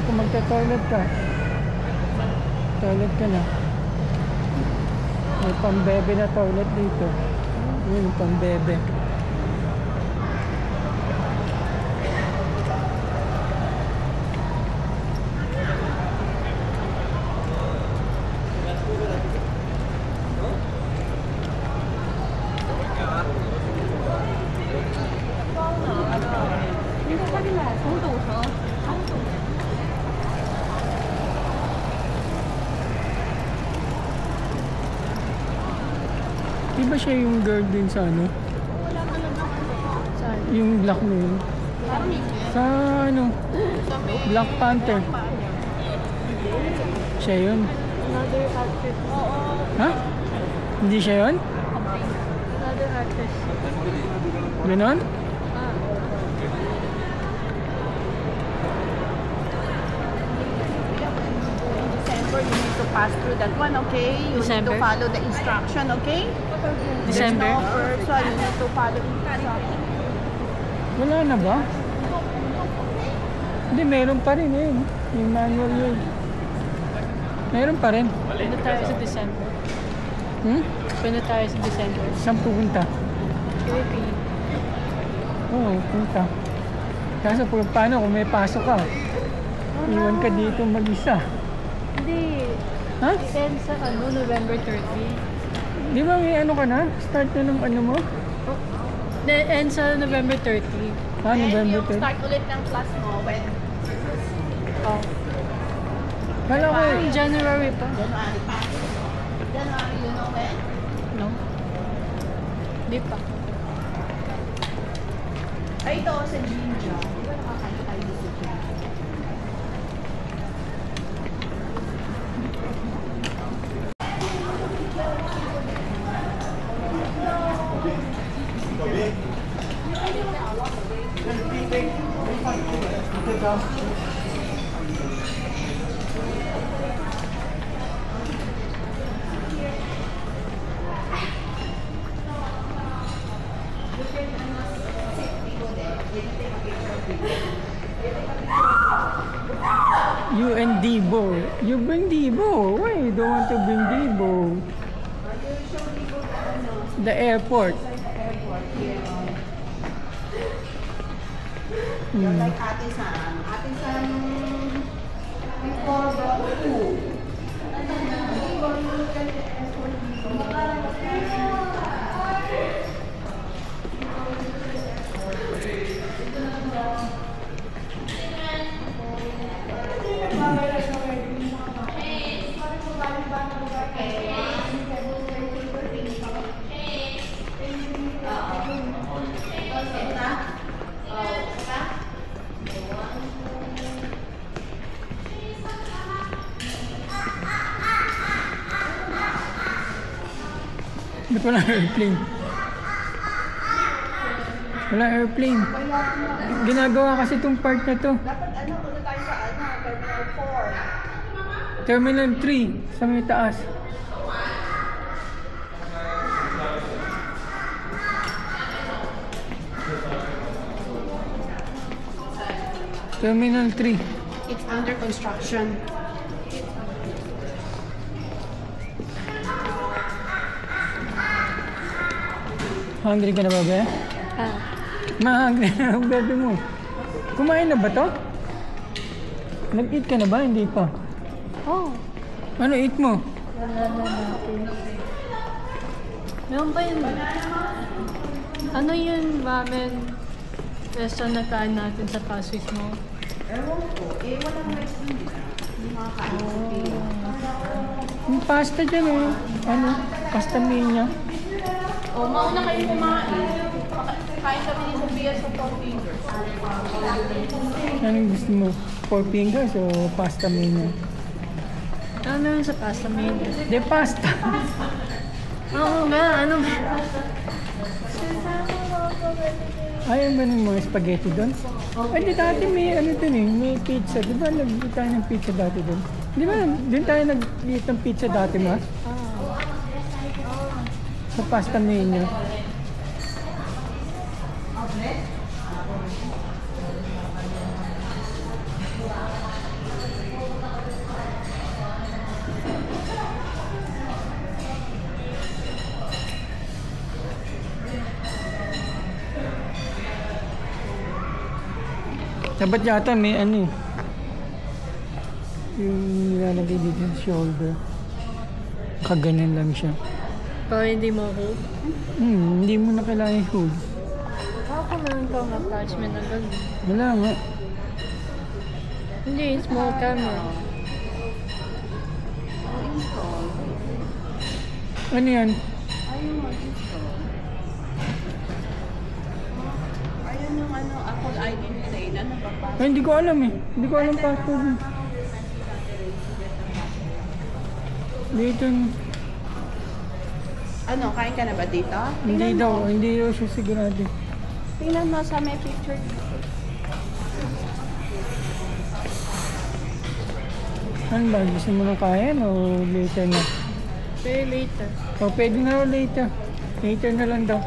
kung magta-toilet ka. Toilet ka na. May pambebe na toilet dito. Yun, pambebe. Di ba siya yung girl din sa ano? Yung black na yun? Sa ano? Black Panther. Siya yun? Another actress. Ha? Hindi siya yun? Another actress. Ganon? December, you need to pass through that one, okay? You December? need to follow the instruction, okay? December? There's no first one, you need to follow the instruction. Wala na ba? Hindi, meron pa rin eh. Yung manual yun. Meron pa rin. Punta tayo sa December. Hmm? Punta tayo sa December. Saan pupunta? Philippines. Oo, punta. Kaso paano kung may pasok ka? Iwan ka dito mag-isa. Hindi. Ha? End sa November 30. Di ba may ano ka na? Start na ng ano mo? End sa November 30. Ah, Then November yung 10. start ulit ng class mo when Oh. Kala ko eh. January pa. January pa. January, you know when? No? Di pa. Ay, ito sa Jinja. Di ba nakakalitay dito sa Jinja? You and Debo. You bring Debo. Why you don't want to bring Debo? The airport. Like Ate San. Ate San, before the two. Ba't wala airplane? Wala airplane. Ginagawa kasi itong part na to. Dapat ano, punta tayo sa Terminal Terminal 4. 3 sa may taas. Terminal 3. It's under construction. Hungry ka na ba, be? Ah. Ma-hungry na ang bebe mo. Kumain na ba to? Nag-eat ka na ba? Hindi pa. Oh. Ano eat mo? Wala na natin. Meron ba yun? Ano yun, ramen? Restaurant na kain natin sa Pasig mo? Ewan ko. Eh, walang rice din. Hindi makakain sa Pilipinas. Yung pasta dyan eh. Ano? Pasta mania. O, mauna kayo kumain. Kain kami ni Sophia sa 4 fingers. Anong gusto mo? 4 fingers o pasta mania? Ano yun sa pasta menu? De pasta. Oo nga, ano ba? Ayaw ba ng mga spaghetti doon? Ay, di dati may ano dun eh, may pizza. Di ba nag-eat tayo ng pizza dati doon? Di ba din tayo nag-eat ng pizza dati, ma? Sa pasta menu. Dapat yata may ano eh. Yung nilalagay dito sa shoulder. Kaganyan lang siya. Para hindi mo hold. Hindi mo na kailangan i-hold. Ako meron kang attachment na gano'n. Wala nga. Hindi, small camera. Ano yan? Ayun yung ano, Apple ID nila eh, na napapasok. Ay, hindi ko alam eh. Hindi ko alam password mo. Dito. Ano, kain ka na ba dito? Hindi daw siya sigurado. Tingnan mo sa may picture dito. Ano ba? Gusto mo na kain o later na? Say later. O, pwede na o later. Later na lang daw.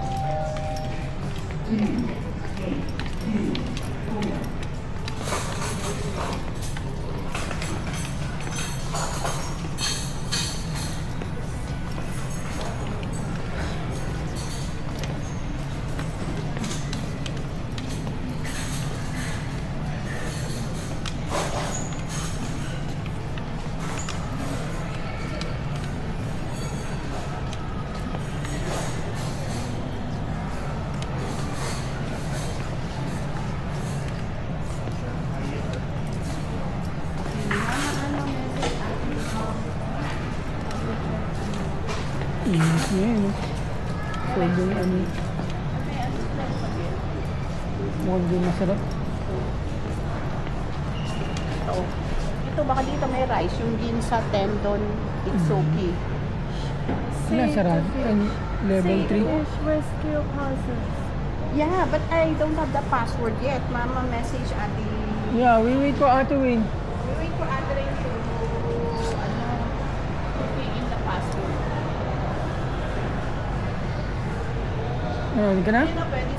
Inis na yun. Sobrang ano. Mukhang di masarap. Ito, baka dito may rice. Yung ginsa tendon, itsuki. Ano, sarap? Level 3? rescue process. Yeah, but I don't have the password yet. Mama message Ate. Yeah, we wait for Ate Wayne. We wait for Ate Rin to, put in the password. Ano, hindi ka na? Hindi na pwede